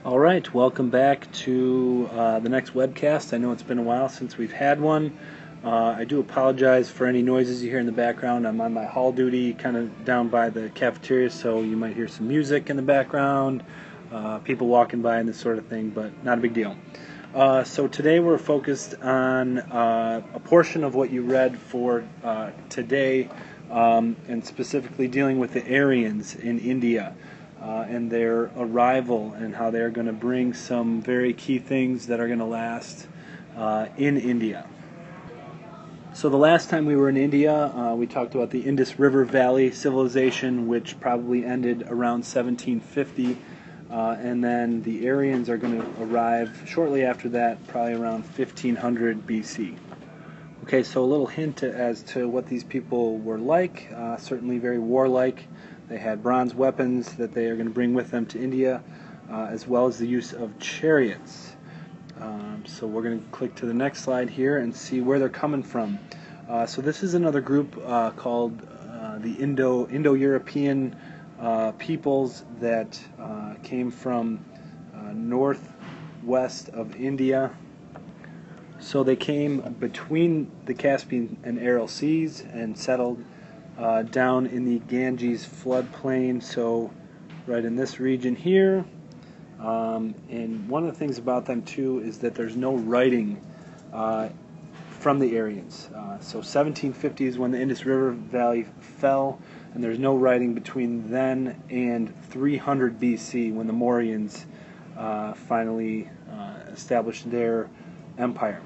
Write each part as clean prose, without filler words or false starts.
All right, welcome back to the next webcast. I know it's been a while since we've had one. I do apologize for any noises you hear in the background. I'm on my hall duty, kind of down by the cafeteria, so you might hear some music in the background, people walking by and this sort of thing, but not a big deal. So today we're focused on a portion of what you read for today, and specifically dealing with the Aryans in India. And their arrival and how they're going to bring some very key things that are going to last in India. So the last time we were in India, we talked about the Indus River Valley civilization, which probably ended around 1750, and then the Aryans are going to arrive shortly after that, probably around 1500 BC. Okay, so a little hint as to what these people were like, certainly very warlike. They had bronze weapons that they are going to bring with them to India, as well as the use of chariots. So we're going to click to the next slide here and see where they're coming from. So this is another group called the Indo-European peoples that came from northwest of India. So they came between the Caspian and Aral Seas and settled down in the Ganges floodplain, so right in this region here. And one of the things about them too is that there's no writing from the Aryans. So 1750 is when the Indus River Valley fell, and there's no writing between then and 300 BC when the Mauryans finally established their empire.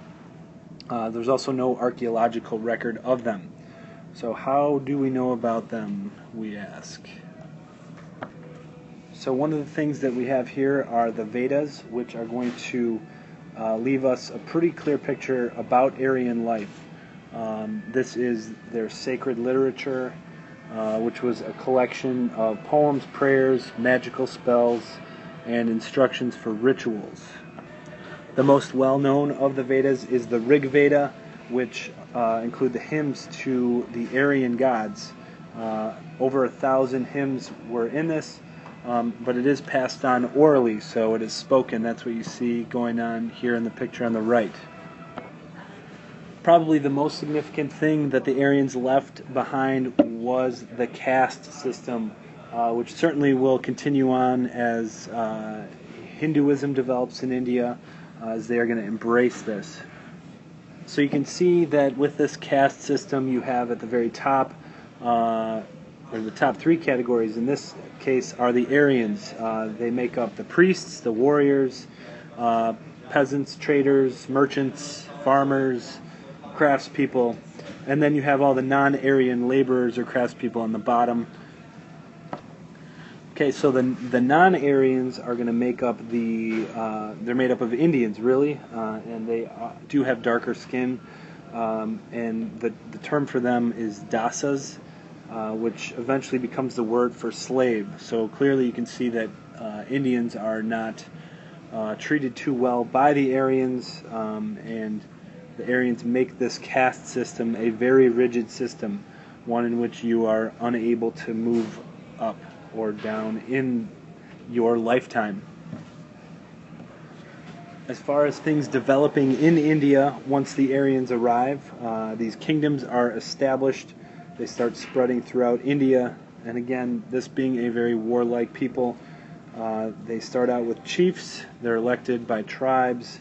There's also no archaeological record of them. So how do we know about them, we ask? So one of the things that we have here are the Vedas, which are going to leave us a pretty clear picture about Aryan life. This is their sacred literature, which was a collection of poems, prayers, magical spells, and instructions for rituals. The most well-known of the Vedas is the Rig Veda, which include the hymns to the Aryan gods. Over 1,000 hymns were in this, but it is passed on orally, so it is spoken. That's what you see going on here in the picture on the right. Probably the most significant thing that the Aryans left behind was the caste system, which certainly will continue on as Hinduism develops in India, as they are going to embrace this. So you can see that with this caste system, you have at the very top, or the top three categories in this case, are the Aryans. They make up the priests, the warriors, peasants, traders, merchants, farmers, craftspeople, and then you have all the non-Aryan laborers or craftspeople on the bottom. Okay, so the non-Aryans are going to make up they're made up of Indians, really, and they do have darker skin, and the term for them is dasas, which eventually becomes the word for slave. So clearly you can see that Indians are not treated too well by the Aryans, and the Aryans make this caste system a very rigid system, one in which you are unable to move up or down in your lifetime. As far as things developing in India, once the Aryans arrive, these kingdoms are established. They start spreading throughout India, and again, this being a very warlike people, they start out with chiefs. They're elected by tribes,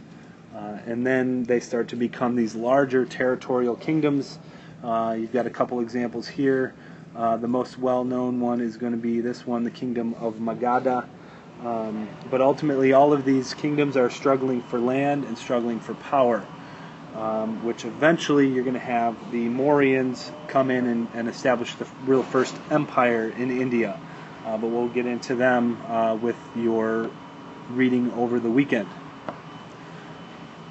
and then they start to become these larger territorial kingdoms. You've got a couple examples here. The most well-known one is going to be this one, the Kingdom of Magadha. But ultimately, all of these kingdoms are struggling for land and struggling for power, which eventually you're going to have the Mauryans come in and establish the real first empire in India. But we'll get into them with your reading over the weekend.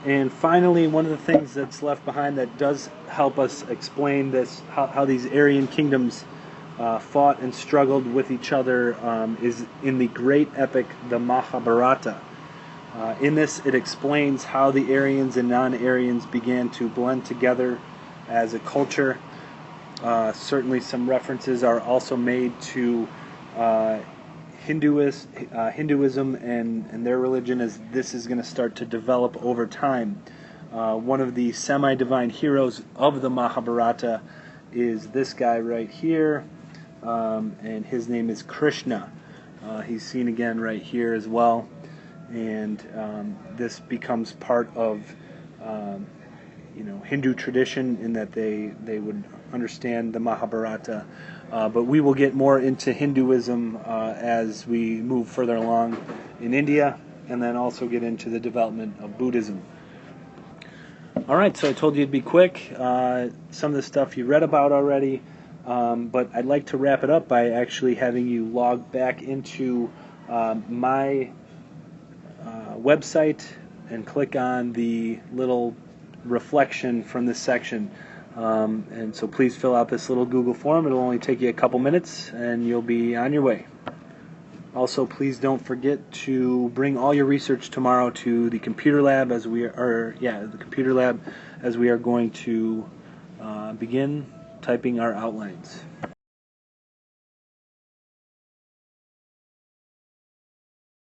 And finally, one of the things that's left behind that does help us explain this, how these Aryan kingdoms fought and struggled with each other, is in the great epic, the Mahabharata. In this, it explains how the Aryans and non-Aryans began to blend together as a culture. Certainly some references are also made to Hinduism and their religion, as this is going to start to develop over time. One of the semi-divine heroes of the Mahabharata is this guy right here, and his name is Krishna. He's seen again right here as well, and this becomes part of Hindu tradition in that they would understand the Mahabharata. But we will get more into Hinduism as we move further along in India, and then also get into the development of Buddhism. All right, so I told you it'd be quick. Some of the stuff you read about already, but I'd like to wrap it up by actually having you log back into my website and click on the little reflection from this section. And so please fill out this little Google form. It'll only take you a couple minutes, and you'll be on your way. Also, please don't forget to bring all your research tomorrow to the computer lab as we are going to begin typing our outlines.